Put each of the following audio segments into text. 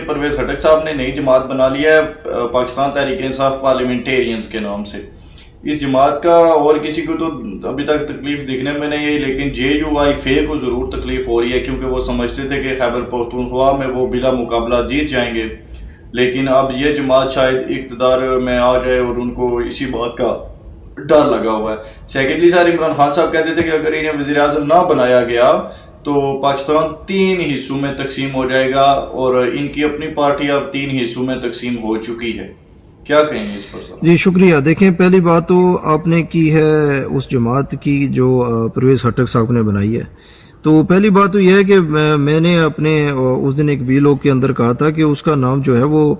پرویز خٹک صاحب نے نئی جماعت بنا لیا ہے پاکستان تحریک انصاف پارلیمنٹیرینز کے نام سے. اس جماعت کا اور کسی کو تو ابھی تک تکلیف دکھنے میں نہیں ہے، لیکن JUI کو ضرور تکلیف ہو رہی ہے، کیونکہ وہ سمجھتے تھے کہ خیبر پختونخوا میں وہ بلا مقابلہ جیت جائیں گے. لیکن اب یہ جماعت شاید اقتدار میں آ جائے اور ان کو اسی بات کا ڈر لگا ہوا ہے. سیکنڈلی سر، عمران خان صاحب کہتے تھے کہ اگر انہیں وزیر اعظم نہ بنایا گیا تو پاکستان 3 حصوں میں تقسیم ہو جائے گا، اور ان کی اپنی پارٹی اب 3 حصوں میں تقسیم ہو چکی ہے. کیا کہیں گے اس پر سر؟ جی شکریہ. دیکھیں، پہلی بات تو آپ نے کی ہے اس جماعت کی جو پرویز خٹک صاحب نے بنائی ہے. تو پہلی بات تو یہ ہے کہ میں نے اپنے اس دن ایک ویلوگ کے اندر کہا تھا کہ اس کا نام جو ہے وہ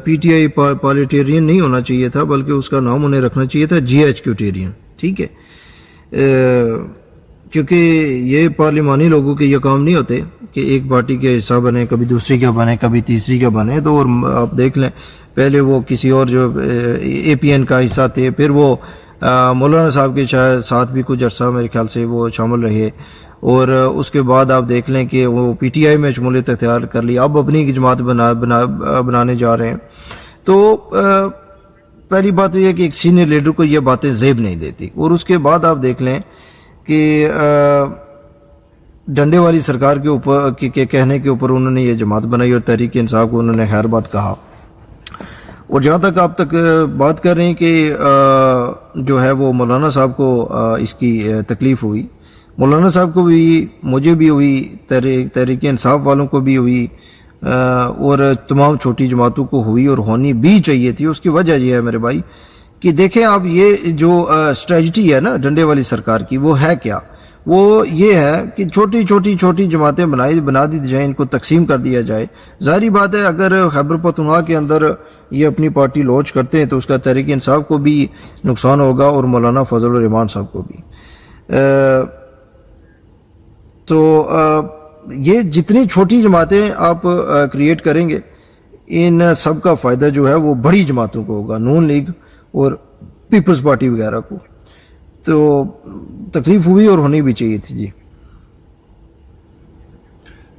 PTI پارلیٹیرین نہیں ہونا چاہیے تھا، بلکہ اس کا نام انہیں رکھنا چاہیے تھا GHQٹیرین. ٹھیک ہے، کیونکہ یہ پارلیمانی لوگوں کے یہ کام نہیں ہوتے کہ ایک پارٹی کے حصہ بنے، کبھی دوسری کا بنے، کبھی تیسری کا بنے. تو اور آپ دیکھ لیں، پہلے وہ کسی اور جو APN کا حصہ تھے، پھر وہ مولانا صاحب کے ساتھ بھی کچھ عرصہ میرے خیال سے وہ شامل رہے، اور اس کے بعد آپ دیکھ لیں کہ وہ PTI میں شمولیت اختیار کر لی، اب اپنی جماعت بنانے جا رہے ہیں. تو پہلی بات تو یہ کہ ایک سینئر لیڈر کو یہ باتیں زیب نہیں دیتی. اور اس کے بعد آپ دیکھ لیں کہ ڈنڈے والی سرکار کے اوپر کے کہنے کے اوپر انہوں نے یہ جماعت بنائی، اور تحریک انصاف کو انہوں نے خیر بات کہا. اور جہاں تک آپ تک بات کر رہے ہیں کہ جو ہے وہ مولانا صاحب کو اس کی تکلیف ہوئی، مولانا صاحب کو بھی، مجھے بھی ہوئی، تحریک انصاف والوں کو بھی ہوئی، اور تمام چھوٹی جماعتوں کو ہوئی، اور ہونی بھی چاہیے تھی. اس کی وجہ یہ ہے میرے بھائی کہ دیکھیں آپ، یہ جو اسٹریٹجی ہے نا ڈنڈے والی سرکار کی، وہ ہے کیا؟ وہ یہ ہے کہ چھوٹی جماعتیں بنا دی جائیں، ان کو تقسیم کر دیا جائے. ظاہری بات ہے اگر خیبر پختونخوا کے اندر یہ اپنی پارٹی لانچ کرتے ہیں تو اس کا تحریک انصاف کو بھی نقصان ہوگا، اور مولانا فضل الرحمان صاحب کو بھی. تو یہ جتنی چھوٹی جماعتیں آپ کریٹ کریں گے، ان سب کا فائدہ جو ہے وہ بڑی جماعتوں کو ہوگا، نون لیگ اور پیپلز پارٹی وغیرہ کو. تو تکلیف ہوئی اور ہونی بھی چاہیے تھی.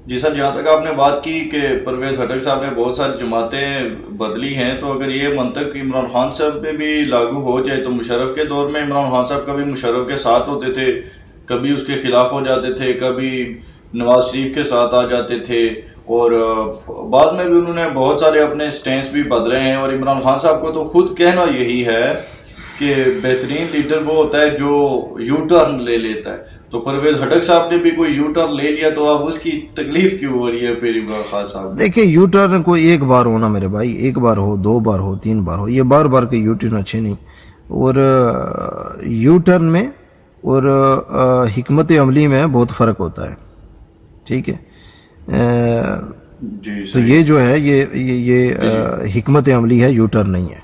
جی سر، جہاں تک آپ نے بات کی کہ پرویز خٹک صاحب نے بہت ساری جماعتیں بدلی ہیں، تو اگر یہ منطق عمران خان صاحب پہ بھی لاگو ہو جائے تو مشرف کے دور میں عمران خان صاحب کبھی مشرف کے ساتھ ہوتے تھے، کبھی اس کے خلاف ہو جاتے تھے، کبھی نواز شریف کے ساتھ آ جاتے تھے، اور بعد میں بھی انہوں نے بہت سارے اپنے سٹینس بھی بدلے ہیں. اور عمران خان صاحب کو تو خود کہنا یہی ہے کہ بہترین لیڈر وہ ہوتا ہے جو یو ٹرن لے لیتا ہے. تو پرویز خٹک صاحب نے بھی کوئی یو ٹرن لے لیا، تو اب اس کی تکلیف کیوں ہو رہی ہے پھر عمران خان صاحب؟ دیکھیں، یو ٹرن کوئی ایک بار ہونا میرے بھائی، ایک بار ہو، 2 بار ہو، 3 بار ہو، یہ بار کے یو ٹرن اچھے نہیں. اور یو ٹرن میں اور حکمت عملی میں بہت فرق ہوتا ہے. ٹھیک ہے، تو یہ جو ہے یہ حکمت عملی ہے، یو ٹرن نہیں ہے.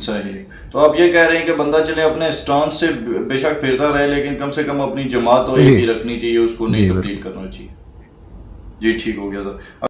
صحیح. تو آپ یہ کہہ رہے ہیں کہ بندہ چلے اپنے سٹانس سے بے شک پھرتا رہے، لیکن کم سے کم اپنی جماعت تو ایک ہی رکھنی چاہیے، اس کو نہیں تبدیل کرنا چاہیے. جی ٹھیک ہو گیا سر.